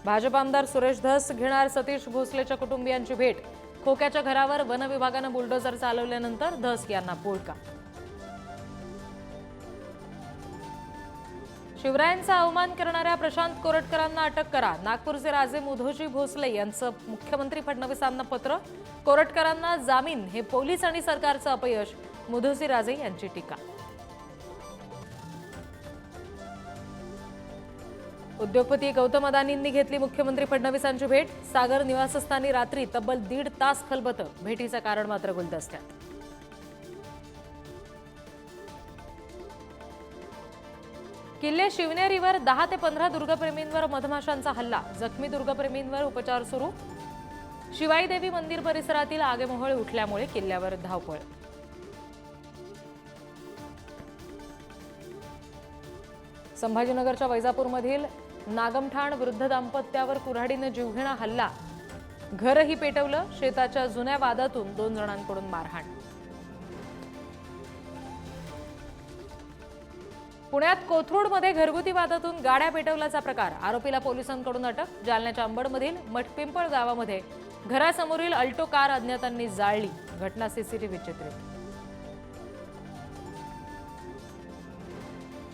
भाजप आमदार सुरेश धस घेणार सतीश भोसलेच्या कुटुंबियांची भेट। खोक्याच्या घरावर वन विभागाने बुलडोझर चालवल्यानंतर धस यांना पोळका। शिवरायांचा अवमान करणाऱ्या प्रशांत कोरटकरांना अटक करा। नागपूरचे राजे मुधोजी भोसले यांचं मुख्यमंत्री फडणवीसांना पत्र। कोरटकरांना जामीन हे पोलीस आणि सरकारचं अपयश, मुधोजी राजे यांची टीका। उद्योगपती गौतम अदानींनी घेतली मुख्यमंत्री फडणवीसांची भेट। सागर निवासस्थानी रात्री तब्बल 1.5 तास खलबतं। भेटीचं कारण मात्र गुलदस्त्यात। किल्ले शिवनेरीवर 10 ते 15 दुर्गप्रेमींवर मधमाशांचा हल्ला। जखमी दुर्गप्रेमींवर उपचार सुरू। शिवाई देवी मंदिर परिसरातील आगेमोहोळ उठल्यामुळे किल्ल्यावर धावपळ। संभाजीनगरच्या वैजापूरमधील नागमठाण वृद्ध दाम्पत्यावर कुऱ्हाडीने जीवघेणा हल्ला। घरही पेटवलं। शेताच्या जुन्या वादातून 2 जणांकडून मारहाण। पुण्यात कोथरूडमध्ये घरगुती वादातून गाड्या पेटवल्याचा प्रकार। आरोपीला पोलिसांकडून अटक। जालन्याच्या अंबडमधील मठपिंपळ गावामध्ये घरासमोरील अल्टो कार अज्ञातांनी जाळली। घटना सीसीटीव्ही चित्रित।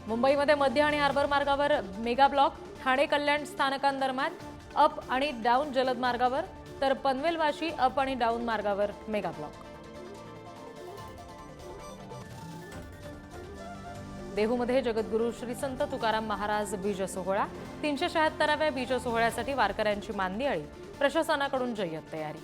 मुंबईमध्ये मध्य आणि हार्बर मार्गावर मेगा ब्लॉक। ठाणे कल्याण स्थानकांदरम्यान अप आणि डाऊन जलद मार्गावर, तर पनवेल वाशी अप आणि डाऊन मार्गावर मेगा ब्लॉक। देहूमध्ये जगद्गुरू श्री संत तुकाराम महाराज बीज सोहळा। 376व्या बीज सोहळ्यासाठी वारकऱ्यांची मांदियाळी। प्रशासनाकडून जय्यत तयारी।